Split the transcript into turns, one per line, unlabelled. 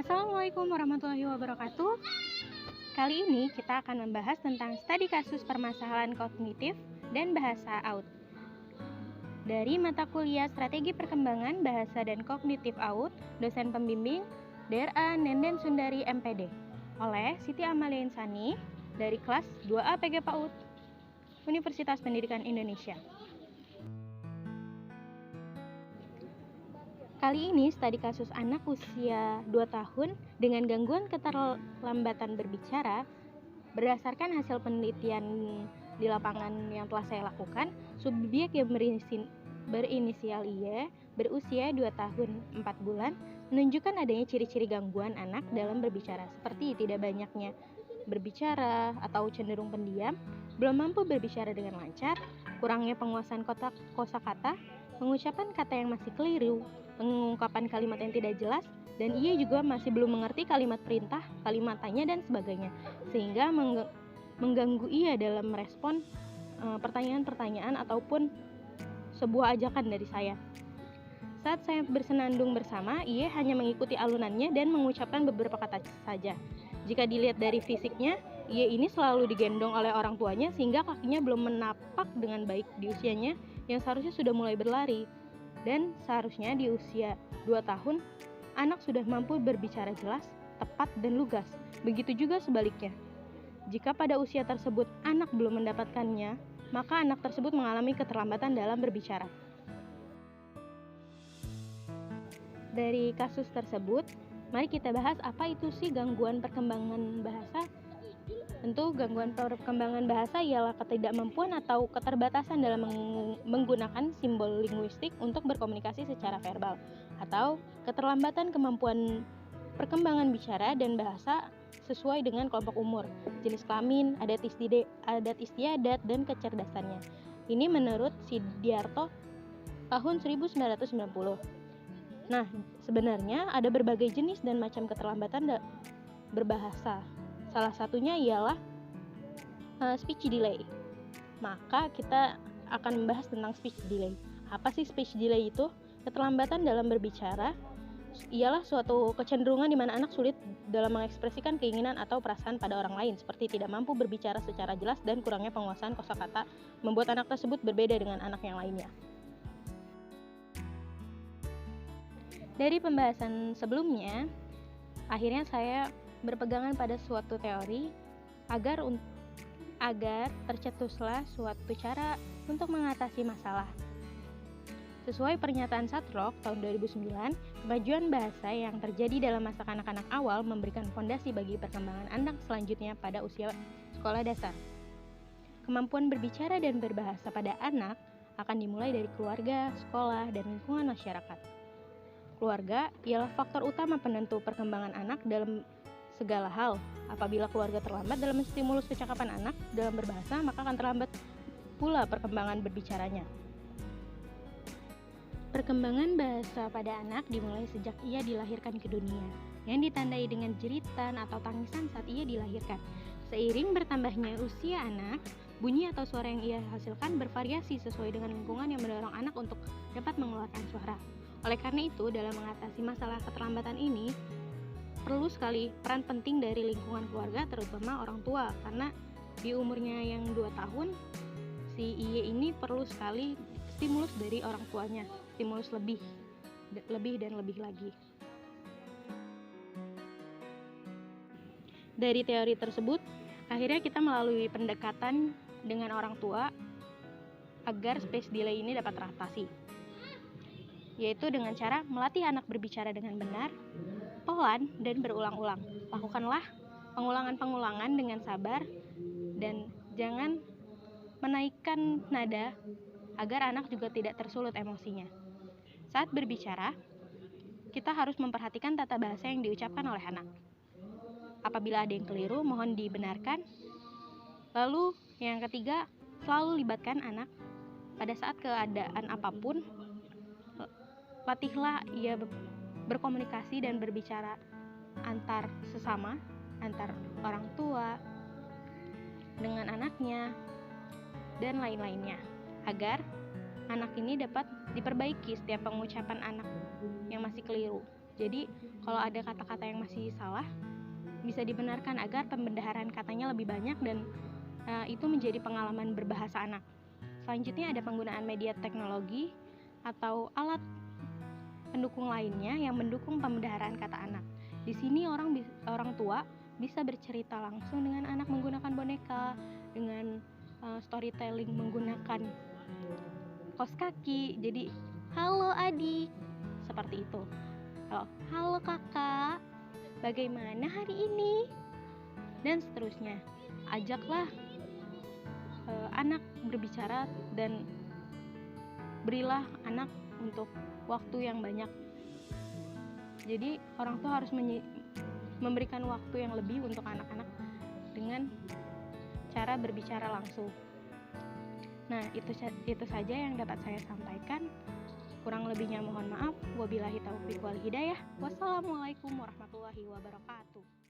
Assalamualaikum warahmatullahi wabarakatuh. Kali ini kita akan membahas tentang studi kasus permasalahan kognitif dan bahasa AUD dari mata kuliah Strategi Perkembangan Bahasa dan Kognitif AUD, dosen pembimbing DRA Nenden Sundari MPD, oleh Siti Amalia Insani dari kelas 2A PG PAUD Universitas Pendidikan Indonesia. Kali ini studi kasus anak usia 2 tahun dengan gangguan keterlambatan berbicara. Berdasarkan hasil penelitian di lapangan yang telah saya lakukan, subjek yang berinisial Y berusia 2 tahun 4 bulan menunjukkan adanya ciri-ciri gangguan anak dalam berbicara, seperti tidak banyaknya berbicara atau cenderung pendiam, belum mampu berbicara dengan lancar, kurangnya penguasaan kosakata, pengucapan kata yang masih keliru, pengungkapan kalimat yang tidak jelas, dan ia juga masih belum mengerti kalimat perintah, kalimat tanya, dan sebagainya, sehingga mengganggu ia dalam merespon pertanyaan-pertanyaan ataupun sebuah ajakan dari saya. Saat saya bersenandung bersama, ia hanya mengikuti alunannya dan mengucapkan beberapa kata saja. Jika dilihat dari fisiknya, ia ini selalu digendong oleh orang tuanya sehingga kakinya belum menapak dengan baik di usianya yang seharusnya sudah mulai berlari. Dan seharusnya di usia 2 tahun, anak sudah mampu berbicara jelas, tepat, dan lugas. Begitu juga sebaliknya. Jika pada usia tersebut anak belum mendapatkannya, maka anak tersebut mengalami keterlambatan dalam berbicara. Dari kasus tersebut, mari kita bahas apa itu sih gangguan perkembangan bahasa. Tentu gangguan perkembangan bahasa ialah ketidakmampuan atau keterbatasan dalam menggunakan simbol linguistik untuk berkomunikasi secara verbal, atau keterlambatan kemampuan perkembangan bicara dan bahasa sesuai dengan kelompok umur, jenis kelamin, adat istiadat, dan kecerdasannya. Ini menurut Sidiarto tahun 1990. Nah, sebenarnya ada berbagai jenis dan macam keterlambatan berbahasa. Salah satunya ialah speech delay. Maka kita akan membahas tentang speech delay. Apa sih speech delay itu? Keterlambatan dalam berbicara ialah suatu kecenderungan di mana anak sulit dalam mengekspresikan keinginan atau perasaan pada orang lain, seperti tidak mampu berbicara secara jelas dan kurangnya penguasaan kosakata membuat anak tersebut berbeda dengan anak yang lainnya. Dari pembahasan sebelumnya, akhirnya saya berpegangan pada suatu teori agar tercetuslah suatu cara untuk mengatasi masalah. Sesuai pernyataan Satrok tahun 2009, kemajuan bahasa yang terjadi dalam masa kanak-kanak awal memberikan fondasi bagi perkembangan anak selanjutnya pada usia sekolah dasar. Kemampuan berbicara dan berbahasa pada anak akan dimulai dari keluarga, sekolah, dan lingkungan masyarakat. Keluarga ialah faktor utama penentu perkembangan anak dalam segala hal. Apabila keluarga terlambat dalam menstimulus kecakapan anak dalam berbahasa, maka akan terlambat pula perkembangan berbicaranya. Perkembangan bahasa pada anak dimulai sejak ia dilahirkan ke dunia, yang ditandai dengan jeritan atau tangisan saat ia dilahirkan. Seiring bertambahnya usia anak, bunyi atau suara yang ia hasilkan bervariasi sesuai dengan lingkungan yang mendorong anak untuk dapat mengeluarkan suara. Oleh karena itu, dalam mengatasi masalah keterlambatan ini, perlu sekali peran penting dari lingkungan keluarga, terutama orang tua, karena di umurnya yang 2 tahun, si Iye ini perlu sekali stimulus dari orang tuanya, stimulus lebih dan lebih lagi. Dari teori tersebut, akhirnya kita melalui pendekatan dengan orang tua agar speech delay ini dapat teratasi, yaitu dengan cara melatih anak berbicara dengan benar, pelan, dan berulang-ulang. Lakukanlah pengulangan-pengulangan dengan sabar dan jangan menaikkan nada agar anak juga tidak tersulut emosinya. Saat berbicara, kita harus memperhatikan tata bahasa yang diucapkan oleh anak. Apabila ada yang keliru, mohon dibenarkan. Lalu yang ketiga, selalu libatkan anak pada saat keadaan apapun. Latihlah ia berkomunikasi dan berbicara antar sesama, antar orang tua, dengan anaknya, dan lain-lainnya, agar anak ini dapat diperbaiki setiap pengucapan anak yang masih keliru. Jadi kalau ada kata-kata yang masih salah bisa dibenarkan agar pembenaran katanya lebih banyak dan itu menjadi pengalaman berbahasa anak. Selanjutnya ada penggunaan media teknologi atau alat pendukung lainnya yang mendukung pemeliharaan kata anak. Di sini orang tua bisa bercerita langsung dengan anak menggunakan boneka, dengan storytelling menggunakan kaos kaki. Jadi, halo adik, seperti itu. Halo kakak, bagaimana hari ini? Dan seterusnya. Ajaklah anak berbicara dan berilah anak untuk waktu yang banyak. Jadi orang tua harus memberikan waktu yang lebih untuk anak-anak dengan cara berbicara langsung. Nah, itu saja yang dapat saya sampaikan. Kurang lebihnya mohon maaf. Wabillahi taufiq wal hidayah. Wassalamualaikum warahmatullahi wabarakatuh.